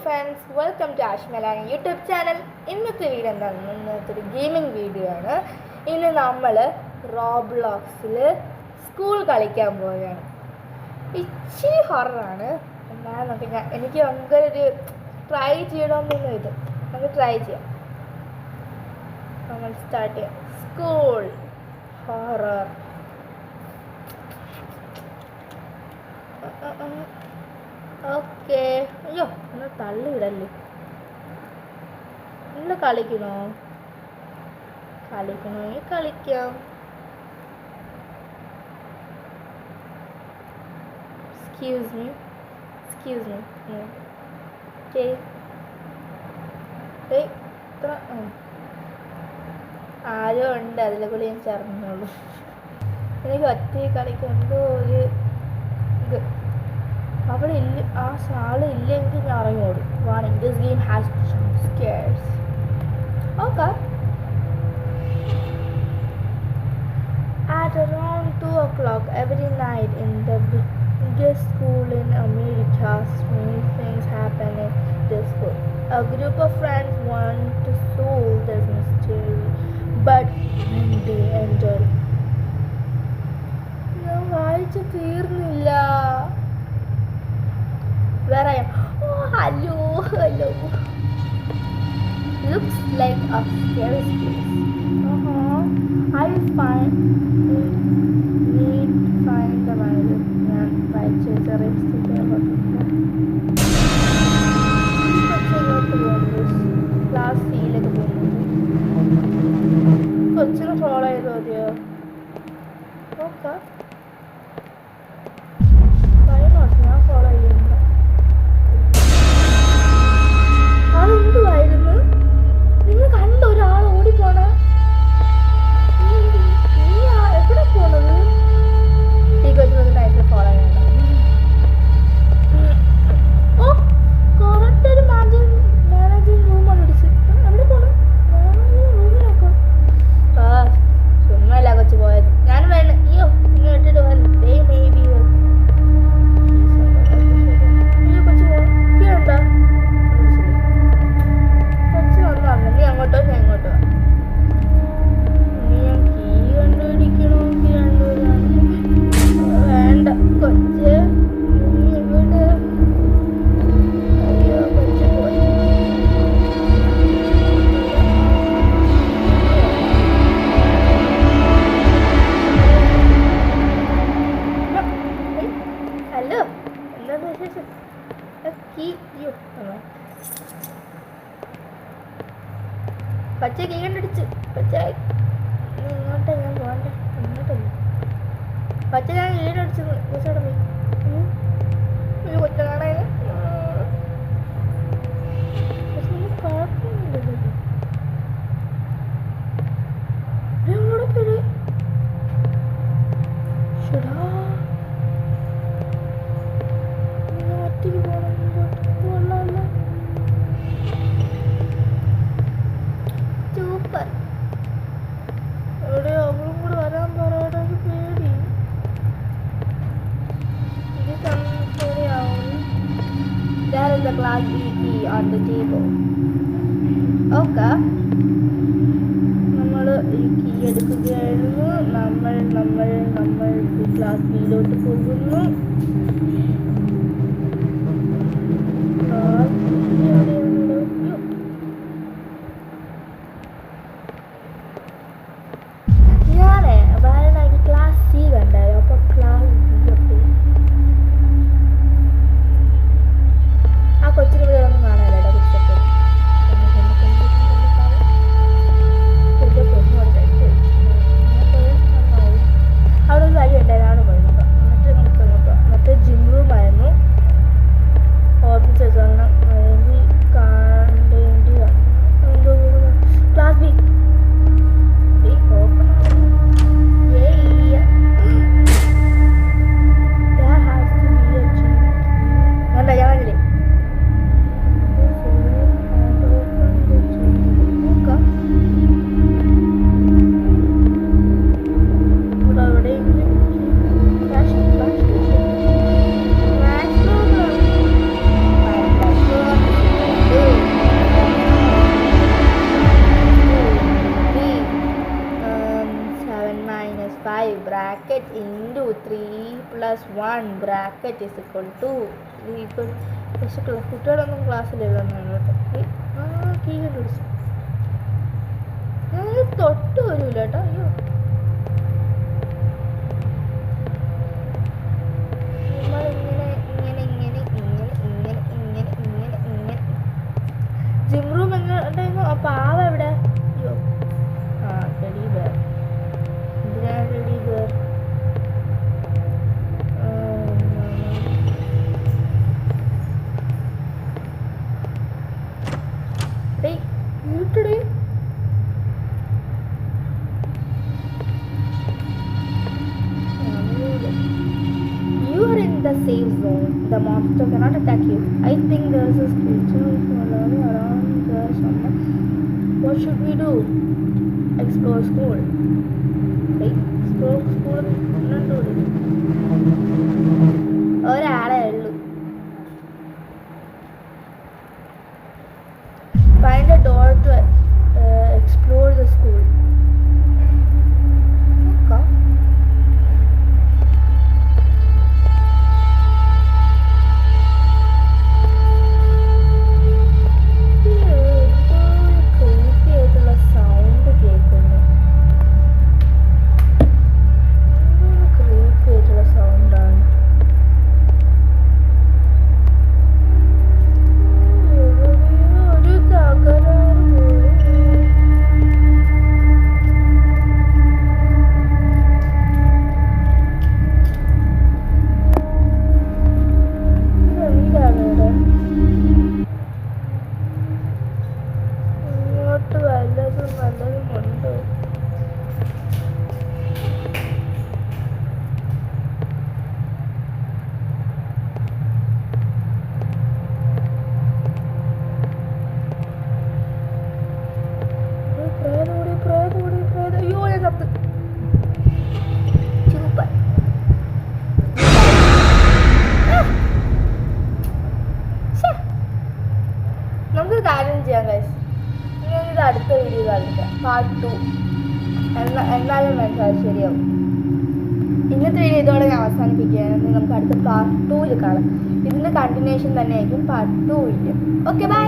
Friends, welcome to ആഷ്മലാണ് YouTube channel. ഇന്നത്തെ video എന്താണ്? ഇന്നത്തെ ഒരു ഗെയിമിംഗ് വീഡിയോ ആണ്. ഇന്ന് നമ്മൾ റോബ്ലോക്സിൽ സ്കൂൾ കളിക്കാൻ പോവുകയാണ്. ഇച്ചിരി ഹൊററാണ്, എന്നാലും എനിക്ക് ഭയങ്കര ഒരു ട്രൈ ചെയ്യണമെന്നൊന്നും ഇത്. നമുക്ക് ട്രൈ ചെയ്യാം. നമ്മൾ സ്റ്റാർട്ട് ചെയ്യാം. School horror. ഓക്കെ. അയ്യോ, ഒന്ന് തള്ളിവിടല്ലേ. നിങ്ങൾ കളിക്കണമെങ്കിൽ കളിക്കാം. Excuse me. ഓക്കെ. ആരോ ഉണ്ട്, അതിലെ കൂടി ഞാൻ ചേർന്നുള്ളൂ. എനിക്ക് ഒറ്റ കളിക്കാൻ എന്തോ ഒരു ഇത്. അവിടെ ഇല്ല, ആ സാള് ഇല്ലെങ്കിൽ ഞാൻ ഇറങ്ങി ഓടും. Warning, this game has jump scarce. Okay. At around 2 o'clock every night in the biggest school in America, strange things happen in this school. A group of friends want to solve this mystery, but they enjoy. ഞാൻ വായിച്ചു തീർന്നില്ല. Where I am? Oh, hello. Looks like a scary place. I will find the violin. ഞാൻ വായിച്ച class സിയിലൊക്കെ പോകുന്നുണ്ട്. കൊച്ചിന് follow ചെയ്ത് മതിയോ? Okay, ഞാൻ ഫോളോ ചെയ്യുന്നില്ല. അതെന്തുവായിരുന്നു? നിങ്ങൾ കണ്ട ഒരാൾ ഓടിപ്പോണ? എവിടെ പോണത്? ഈ കൊച്ചിനൊരു നൈറ്റിൽ ഫോളോ ചെയ്യണം. ഓ, കറക്റ്റ് ഒരു മാനേജിങ് റൂമാണ് അടിച്ച്. എവിടെ പോണം? റൂമിനൊക്കെ ചുമ്മല്ല കൊച്ചു പോയത്. ഞാൻ വേണ്ട. അയ്യോ, ഇങ്ങനെ ഇട്ടിട്ട് കൊച്ചു പോകണ്ട. കൊച്ചു വന്നു. നീ അങ്ങോട്ടോ, ഞാൻ ഇങ്ങോട്ടോ. നീ ഞാൻ കീ കണ്ടുപിടിക്കണമെങ്കിൽ വേണ്ട. കൊച്ച് നീ എവിടെ? അയ്യോ, കൊച്ചു പോയി. ഹലോ, എന്താ വിശേഷം? പച്ച കീ കണ്ടടിച്ച്. പച്ച ഇങ്ങോട്ടാ ഞാൻ പോകണ്ടേ? ഇങ്ങോട്ടല്ല. പച്ച ഞാൻ കീഴടിച്ചു. കൊച്ചോടെ പോയി. കൊച്ച കാണാൻ കുഴപ്പമൊന്നുമില്ല. ഒറ്റയ്ക്ക് പോകണം. കൊള്ളാമല്ലോ. സൂപ്പർ. എവിടെ അവളും കൂടെ വരാൻ പറയണ പേടി. ഇത് ശരിയാവും. There is a class B key on the table. Okay. നമ്മൾ ഈ കീ എടുക്കുകയായിരുന്നു. നമ്മൾ ക്ലാസ് ബിയിലോട്ട് പോകുന്നു. ക്ലാസ് സി കണ്ടായോ? അപ്പൊ ക്ലാസ് ബി. ആ കൊച്ചിന് ഇവിടെ ഒന്നും കാണാനില്ല. അവിടെ ഒരു വഴി ഉണ്ടായിരുന്നു. അവിടെ പോയി നോക്കാം. എന്നിട്ട് ജിം റൂം ആയിരുന്നു. 3+1 ബ്രാക്കറ്റ് ഇസ് ഇക്വൽ ടു പക്ഷെ കുട്ടികളൊന്നും ക്ലാസ്സിലെഴുതുന്നതാണ് കേട്ടോ. കീ കണ്ടുപിടിച്ചു. ഞാൻ തൊട്ട് വരൂല കേട്ടോ. അയ്യോ ജിം റൂം എങ്ങനെയുണ്ടായിരുന്നു? ആ പാവ എവിടെ? അയ്യോ ടെഡി ബെയർ. എന്തിനാണ് teddy bear? You are in the safe zone. The monster cannot attack you. I think there is a creature around there somewhere. What should we do? Explore school. Hey, explore school. ഒരാളെ ഉള്ളൂ. Find a door to explore the school. Okay. നമുക്ക് കാര്യം ചെയ്യാം guys. ഇത് അടുത്ത video കാണിക്കാം, part 2. എന്നാലും മനസ്സിലാവും, ശരിയാവും. ഇന്നത്തെ വീഡിയോ ഇതോടെ ഞാൻ അവസാനിപ്പിക്കുകയാണെങ്കിൽ നമുക്ക് അടുത്ത പാർട്ട് 2 കാണാം. ഇതിൻ്റെ കണ്ടിന്യൂഷൻ തന്നെ ആയിരിക്കും പാർട്ട് 2. Okay bye.